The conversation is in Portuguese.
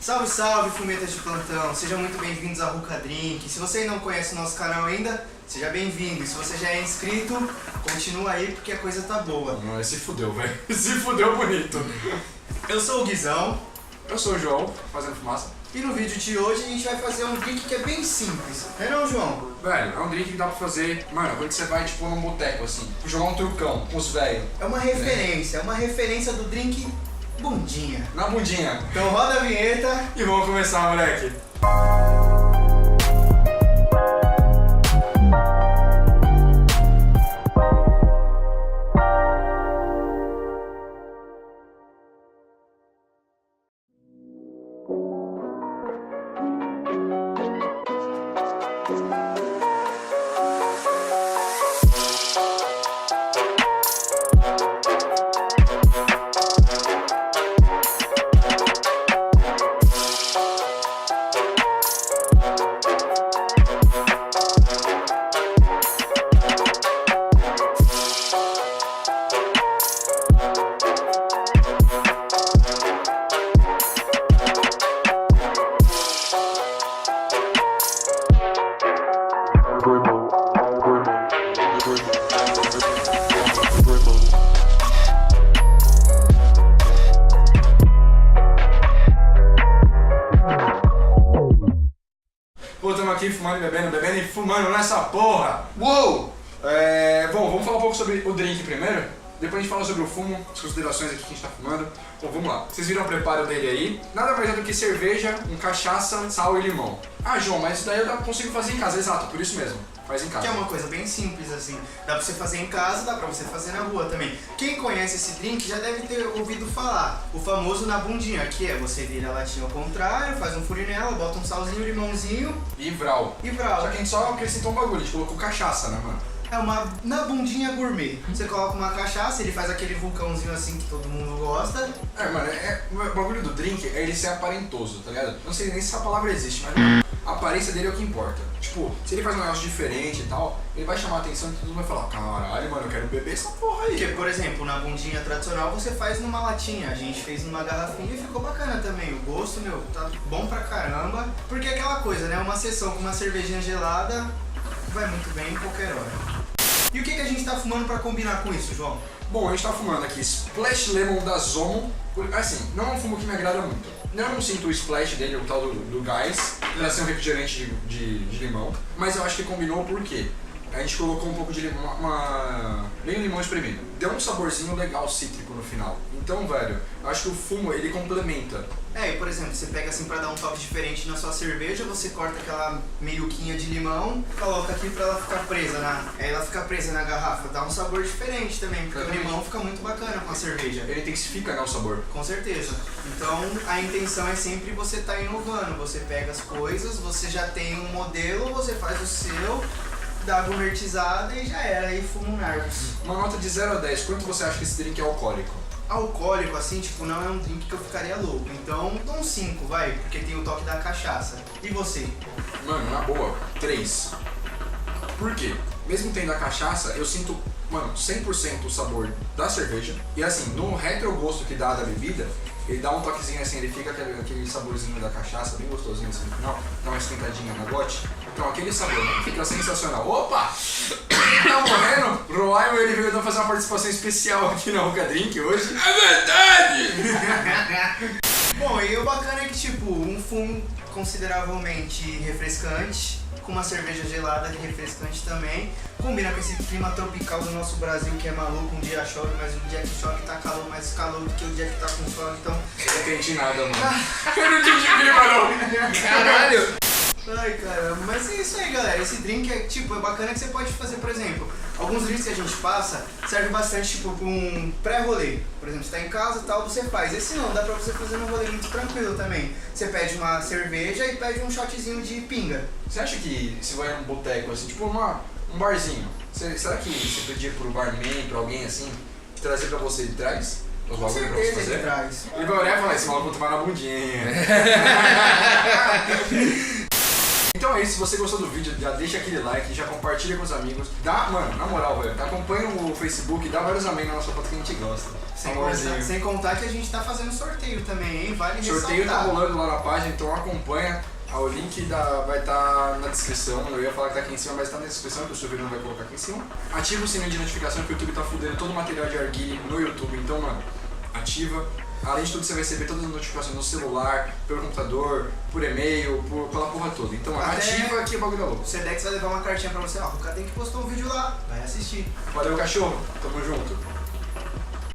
Salve, salve, fumetas de plantão! Sejam muito bem-vindos a 1PACK1DRINK. Se você não conhece o nosso canal ainda, seja bem-vindo. E se você já é inscrito, continua aí porque a coisa tá boa. Não, se fudeu, velho. Se fudeu bonito. Eu sou o Guizão. Eu sou o João, fazendo fumaça. E no vídeo de hoje a gente vai fazer um drink que é bem simples. Não, João? Velho, é um drink que dá pra fazer, mano, quando você vai, tipo, num boteco, assim, jogar um trucão com os velhos. É uma referência, do drink Bundinha. Na bundinha. Então roda a vinheta E vamos começar, moleque. Pô, tamo aqui fumando e bebendo e fumando nessa porra! Uou! Bom, vamos falar um pouco sobre o drink primeiro. Depois a gente fala sobre o fumo, as considerações aqui que a gente tá fumando. Bom, vamos lá. Vocês viram o preparo dele aí? Nada mais é do que cerveja, cachaça, sal e limão. Ah, João, mas isso daí eu consigo fazer em casa. Exato, por isso mesmo. Faz em casa. Que é uma coisa bem simples assim. Dá pra você fazer em casa, dá pra você fazer na rua também. Quem conhece esse drink já deve ter ouvido falar. O famoso na bundinha, que é você vira a latinha ao contrário, faz um furinho nela, bota um salzinho, limãozinho E vral. e vral. Só que a gente só acrescentou um bagulho, a gente colocou cachaça, né, mano? É uma na bundinha gourmet. Você coloca uma cachaça, ele faz aquele vulcãozinho assim que todo mundo gosta. Mano, o bagulho do drink é ele ser aparentoso, tá ligado? Não sei nem se essa palavra existe, mas mano, a aparência dele é o que importa. Tipo, se ele faz um negócio diferente e tal, ele vai chamar a atenção e todo mundo vai falar, caralho, mano, eu quero beber essa porra aí. Porque, por exemplo, na bundinha tradicional você faz numa latinha, a gente fez numa garrafinha e ficou bacana também. O gosto, meu, tá bom pra caramba. Porque é aquela coisa, né? Uma sessão com uma cervejinha gelada vai muito bem em qualquer hora. E o que a gente tá fumando pra combinar com isso, João? Bom, a gente tá fumando aqui Splash Lemon da Zomo. Assim, não é um fumo que me agrada muito. Eu não sinto o splash dele, o tal do gás, pra ser um refrigerante de limão. Mas eu acho que combinou porque a gente colocou um pouco de limão, meio limão espremido. Deu um saborzinho legal cítrico no final. Então, velho, eu acho que o fumo, ele complementa. E por exemplo, você pega assim pra dar um toque diferente na sua cerveja, você corta aquela meiuquinha de limão, coloca aqui pra ela ficar presa ela fica presa na garrafa, dá um sabor diferente também, porque o limão fica muito bacana com a cerveja. Ele intensifica, né, o sabor. Com certeza. Então a intenção é sempre você tá inovando, você pega as coisas, você já tem um modelo, você faz o seu, dá a gourmetizada e já era, aí fuma um narcos. Uma nota de 0 a 10, quanto você acha que esse drink é alcoólico? Alcoólico, assim, tipo, não é um drink que eu ficaria louco. Então, dou um 5, vai, porque tem o toque da cachaça. E você? Mano, na boa, 3. Por quê? Mesmo tendo a cachaça, eu sinto, mano, 100% o sabor da cerveja. E assim, no retrogosto que dá da bebida, ele dá um toquezinho assim, ele fica aquele saborzinho da cachaça, bem gostosinho assim no final, dá uma esquentadinha na gote. Então aquele sabor, mano, fica sensacional. Opa! Tá morrendo? Roaio, ele veio fazer uma participação especial aqui na 1PACK1DRINK hoje. É verdade! Bom, e o bacana é que, tipo, um fumo consideravelmente refrescante, com uma cerveja gelada que é refrescante também, combina com esse clima tropical do nosso Brasil que é maluco, um dia chove, mas um dia que chove tá calor, mais calor do que o dia que tá com sol, então... Eu não entendi nada, mano. Eu não entendi clima, não! Caralho! Ai, caramba, mas é isso aí, galera. Esse drink é, tipo, é bacana que você pode fazer, por exemplo, alguns drinks que a gente passa serve bastante, tipo, pra um pré-rolê. Por exemplo, você tá em casa e tal, você faz. Esse não, dá pra você fazer num rolê muito tranquilo também. Você pede uma cerveja e pede um shotzinho de pinga. Você acha que se vai num boteco, assim, tipo um barzinho, será que você pedir pro barman, pra alguém assim, trazer pra você, ele traz? Com certeza ele traz. Ele vai olhar e falar, esse maluco vai tomar na bundinha. Então é isso, se você gostou do vídeo, já deixa aquele like, já compartilha com os amigos. Dá, mano, na moral, velho, acompanha o Facebook, dá vários amém na nossa foto que a gente gosta. Sem contar que a gente tá fazendo sorteio também, hein? Vale ressaltar. Sorteio tá rolando lá na página, então acompanha. O link vai estar na descrição. Eu ia falar que tá aqui em cima, mas tá na descrição, que o Silvio não vai colocar aqui em cima. Ativa o sininho de notificação, que o YouTube tá fudendo todo o material de arguile no YouTube. Então, mano, ativa. Além de tudo, você vai receber todas as notificações no celular, pelo computador, por e-mail, pela porra toda. Então, ativa que o bagulho é louco. O Sedex vai levar uma cartinha pra você, ó, o Hookah tem que postou um vídeo lá, vai assistir. Valeu, cachorro. Tamo junto.